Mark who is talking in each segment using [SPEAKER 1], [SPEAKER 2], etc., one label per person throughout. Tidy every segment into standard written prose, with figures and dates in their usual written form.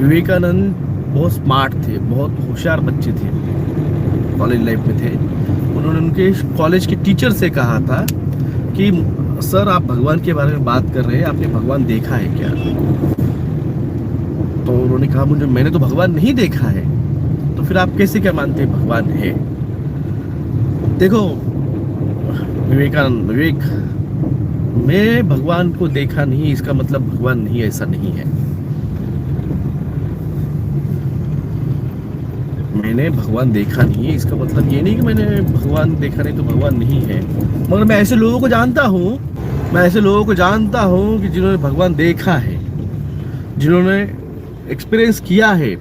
[SPEAKER 1] विवेकानंद बहुत स्मार्ट थे, बहुत होशियार बच्चे थे, कॉलेज लाइफ में थे। उन्होंने उनके कॉलेज के टीचर से कहा था कि सर आप भगवान के बारे में बात कर रहे हैं, आपने भगवान देखा है क्या? तो उन्होंने कहा मैंने तो भगवान नहीं देखा है। तो फिर आप कैसे क्या मानते हैं भगवान है? देखो विवेक, मैं भगवान को देखा नहीं इसका मतलब भगवान नहीं, ऐसा नहीं है। मैंने भगवान देखा नहीं है इसका मतलब ये नहीं कि मैंने भगवान देखा नहीं तो भगवान नहीं है। मगर मैं ऐसे लोगों को जानता हूँ कि जिन्होंने भगवान देखा है, जिन्होंने एक्सपीरियंस किया है।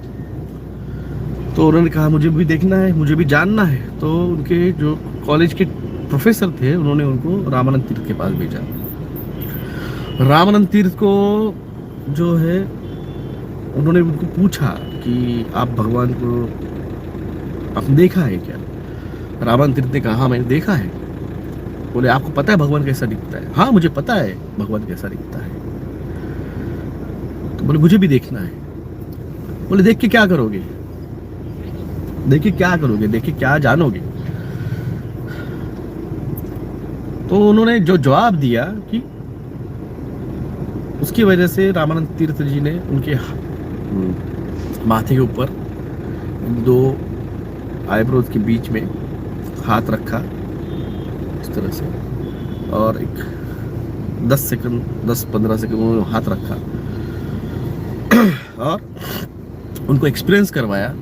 [SPEAKER 1] तो उन्होंने कहा मुझे भी देखना है, मुझे भी जानना है। तो उनके जो कॉलेज के प्रोफेसर थे उन्होंने उनको रामानंद तीर्थ के पास भेजा। रामानंद तीर्थ को जो है उन्होंने उनको पूछा कि आप भगवान को आपने देखा है क्या? रामानंद तीर्थ ने कहा हाँ मैंने देखा है। बोले आपको पता है भगवान कैसा दिखता है? हाँ मुझे पता है भगवान कैसा दिखता है। तो बोले मुझे भी देखना है। बोले देख के क्या करोगे? देख के क्या जानोगे? तो उन्होंने जो जवाब दिया कि उसकी वजह से रामानंद तीर्थ जी ने उनके माथे के ऊपर 2 आईब्रोज के बीच में हाथ रखा इस तरह से, और एक 10-15 सेकंड उन्होंने हाथ रखा और उनको एक्सपीरियंस करवाया,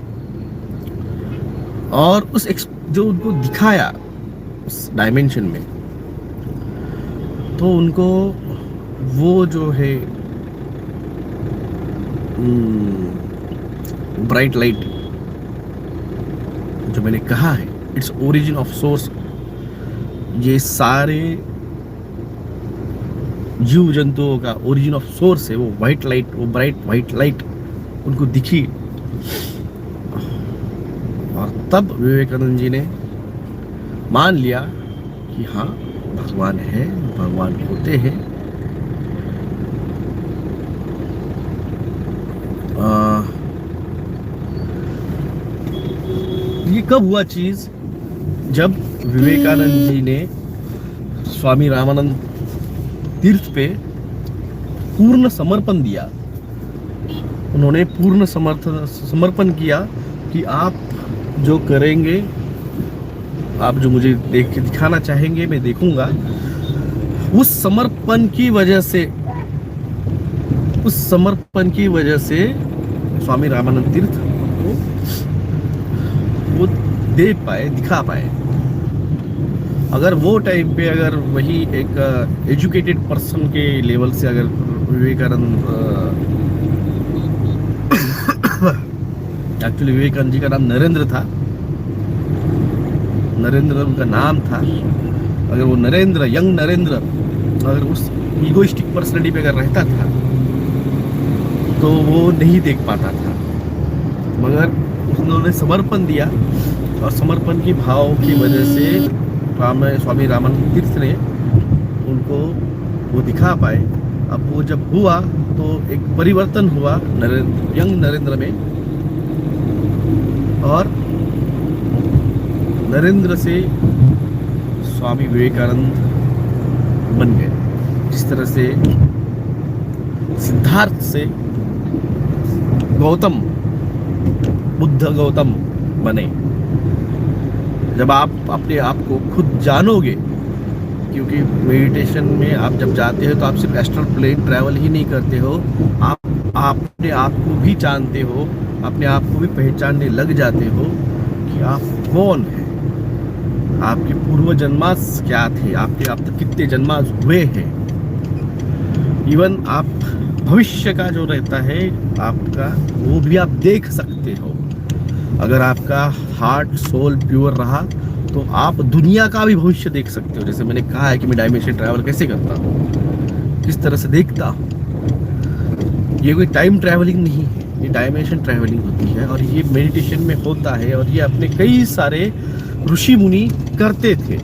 [SPEAKER 1] और जो उनको दिखाया उस डायमेंशन में, तो उनको वो जो है ब्राइट लाइट जो मैंने कहा है, इट्स ओरिजिन ऑफ सोर्स, ये सारे जीव जंतुओं का ओरिजिन ऑफ सोर्स है, वो व्हाइट लाइट, वो ब्राइट व्हाइट लाइट उनको दिखी। और तब विवेकानंद जी ने मान लिया कि हाँ भगवान है, भगवान होते हैं। ये कब हुआ चीज? जब विवेकानंद जी ने स्वामी रामानंद तीर्थ पे पूर्ण समर्पण दिया। उन्होंने पूर्ण समर्पण किया कि आप जो करेंगे, आप जो मुझे देख के दिखाना चाहेंगे मैं देखूंगा। उस समर्पण की वजह से स्वामी रामानंद तीर्थ को वो दे पाए, दिखा पाए। अगर वो टाइम पे अगर वही एक एजुकेटेड पर्सन के लेवल से अगर विवेकानंद एक्चुअली विवेकानंद जी का नाम नरेंद्र था, नरेंद्र उनका नाम था। अगर वो यंग नरेंद्र अगर उस ईगोइस्टिक पर्सनैलिटी पे अगर रहता था तो वो नहीं देख पाता था। मगर उन्होंने समर्पण दिया, और समर्पण की भाव की वजह से स्वामी रामानंद तीर्थ ने उनको वो दिखा पाए। अब वो जब हुआ तो एक परिवर्तन हुआ यंग नरेंद्र में, और नरेंद्र से स्वामी विवेकानंद बन गए। जिस तरह से सिद्धार्थ से बुद्ध गौतम बने। जब आप अपने आप को खुद जानोगे, क्योंकि मेडिटेशन में आप जब जाते हो तो आप सिर्फ एस्ट्रल प्लेन ट्रैवल ही नहीं करते हो, आप अपने आप को भी जानते हो, अपने आप को भी पहचानने लग जाते हो कि आप कौन हैं, आपके पूर्व जन्मास क्या थे, आपके अब तक कितने जन्मास हुए हैं। इवन आप भविष्य का जो रहता है आपका, वो भी आप देख सकते हो। अगर आपका हार्ट सोल प्योर रहा तो आप दुनिया का भी भविष्य देख सकते हो। जैसे मैंने कहा है कि मैं डायमेंशन ट्रैवल कैसे करता हूँ, किस तरह से देखता हूँ। ये कोई टाइम ट्रैवलिंग नहीं है, ये डायमेंशन ट्रैवलिंग होती है, और ये मेडिटेशन में होता है। और ये अपने कई सारे ऋषि मुनि करते थे।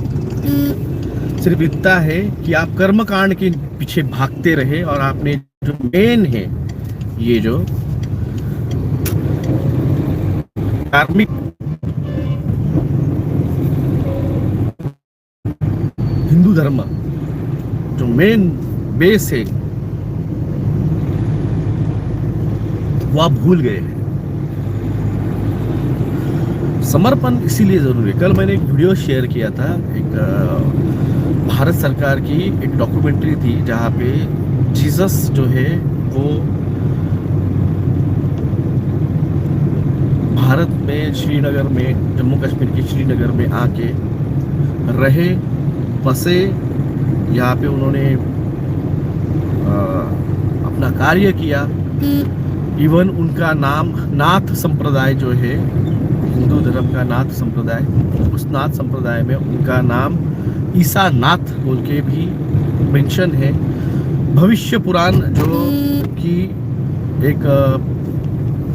[SPEAKER 1] सिर्फ इतना है कि आप कर्मकांड के पीछे भागते रहे, और आपने जो मेन है, ये जो धार्मिक हिंदू धर्म जो मेन बेस है वो आप भूल गए हैं। समर्पण इसीलिए जरूरी है। कल मैंने एक वीडियो शेयर किया था, एक भारत सरकार की एक डॉक्यूमेंट्री थी जहाँ पे जीसस जो है वो भारत में श्रीनगर में, जम्मू कश्मीर के श्रीनगर में आके रहे, बसे, यहाँ पे उन्होंने अपना कार्य किया। इवन उनका नाम नाथ संप्रदाय जो है, हिंदू धर्म का नाथ संप्रदाय, उस नाथ संप्रदाय में उनका नाम ईसा नाथ बोल के भी मेंशन है। भविष्य पुराण जो कि एक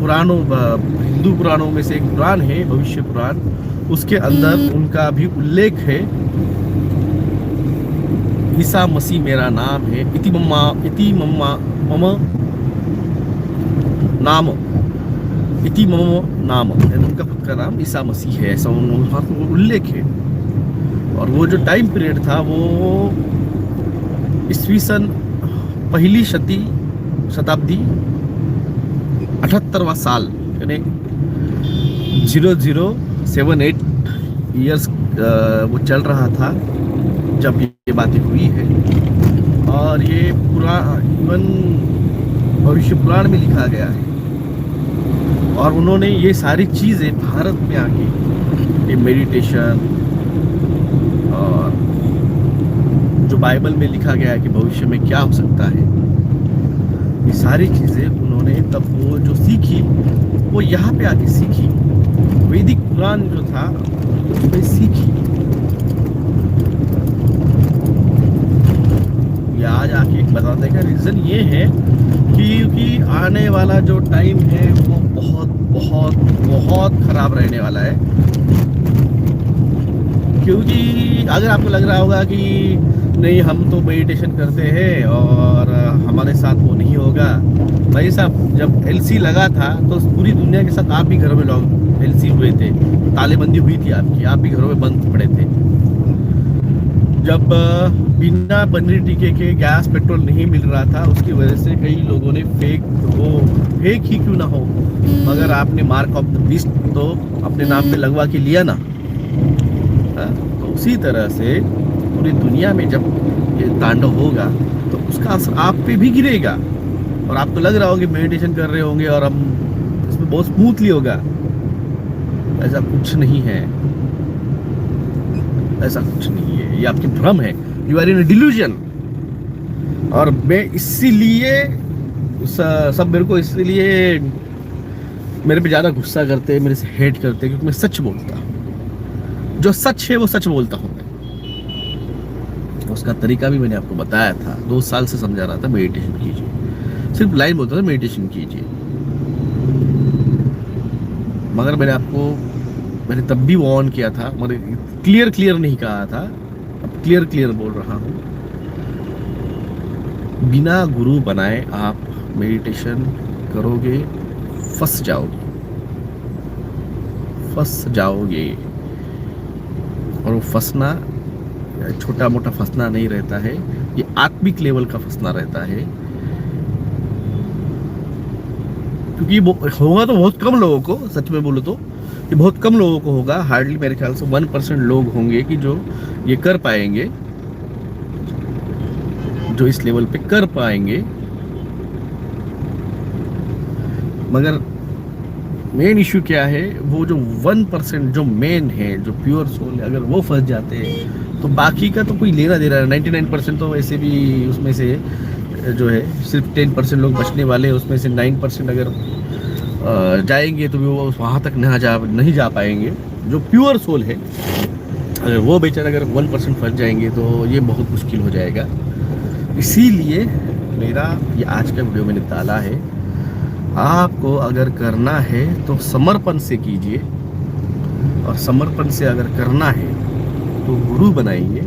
[SPEAKER 1] पुराणों, हिंदू पुराणों में से एक पुराण है भविष्य पुराण, उसके अंदर उनका भी उल्लेख है, ईसा मसीह मेरा नाम है, इति मम्मा मम नाम, इति मम नाम, उनका खुद का नाम ईसा मसीह है, ऐसा वहाँ पर उल्लेख है। और वो जो टाइम पीरियड था वो ईस्वी सन पहली शताब्दी 78वां साल, यानी 0078 ईयर्स वो चल रहा था जब ये बातें हुई है। और ये पूरा इवन भविष्य पुराण में लिखा गया है। और उन्होंने ये सारी चीज़ें भारत में आके, ये मेडिटेशन और जो बाइबल में लिखा गया है कि भविष्य में क्या हो सकता है, ये सारी चीज़ें उन्होंने तब वो जो सीखी वो यहाँ पे आके सीखी, वैदिक पुराण जो था उसमें सीखी। ये आज आके बताने का रीज़न ये है क्योंकि आने वाला जो टाइम है वो बहुत बहुत बहुत खराब रहने वाला है। क्योंकि अगर आपको लग रहा होगा कि नहीं हम तो मेडिटेशन करते हैं और हमारे साथ वो नहीं होगा, भाई साहब जब एलसी लगा था तो पूरी दुनिया के साथ आप भी घरों में लॉक एलसी हुए थे, तालेबंदी हुई थी आपकी, आप भी घरों में बंद पड़े थे। जब बिना बनरी टीके के गैस पेट्रोल नहीं मिल रहा था, उसकी वजह से कई लोगों ने फेक ही क्यों ना हो मगर आपने मार्क ऑफ द बीस्ट तो अपने नाम पे लगवा के लिया ना। तो उसी तरह से पूरी दुनिया में जब ये तांडव होगा तो उसका असर आप पे भी गिरेगा। और आपको लग रहा होगा कि मेडिटेशन कर रहे होंगे और हम इसमें बहुत स्मूथली होगा, ऐसा कुछ नहीं है, ऐसा कुछ नहीं है, ये आपकी भ्रम है। You are in a delusion. और मैं इसीलिए सब मेरे को इसलिए मेरे पे ज़्यादा गुस्सा करते हैं, मेरे से हेट करते हैं, क्योंकि मैं सच बोलता हूँ। जो सच है वो सच बोलता हूँ मैं। उसका तरीका भी मैंने आपको बताया था, 2 साल से समझा रहा था मेडिटेशन कीजिए, सिर्फ लाइन बोलता था मेडिटेशन कीजिए। मगर मैंने तब भी वार्न किया था, मगर क्लियर नहीं कहा था, अब क्लियर बोल रहा हूँ। बिना गुरु बनाए आप मेडिटेशन करोगे, फंस जाओगे। और वो फंसना छोटा मोटा फंसना नहीं रहता है, ये आत्मिक लेवल का फंसना रहता है। क्योंकि होगा तो बहुत कम लोगों को, सच में बोलो तो ये बहुत कम लोगों को होगा, हार्डली मेरे ख्याल से 1% लोग होंगे कि जो ये कर पाएंगे, जो इस लेवल पे कर पाएंगे। मगर मेन इश्यू क्या है, वो जो 1% जो मेन है, जो प्योर सोल है, अगर वो फंस जाते हैं तो बाकी का तो कोई लेना दे रहा है। 99% तो वैसे भी उसमें से जो है सिर्फ 10% लोग बचने वाले हैं, उसमें से 9% अगर जाएंगे तो भी वो वहाँ तक नहीं जा पाएंगे। जो प्योर सोल है, अगर वो बेचारे अगर 1% फंस जाएंगे तो ये बहुत मुश्किल हो जाएगा। इसीलिए मेरा ये आज का वीडियो मैंने डाला है। आपको अगर करना है तो समर्पण से कीजिए, और समर्पण से अगर करना है तो गुरु बनाइए।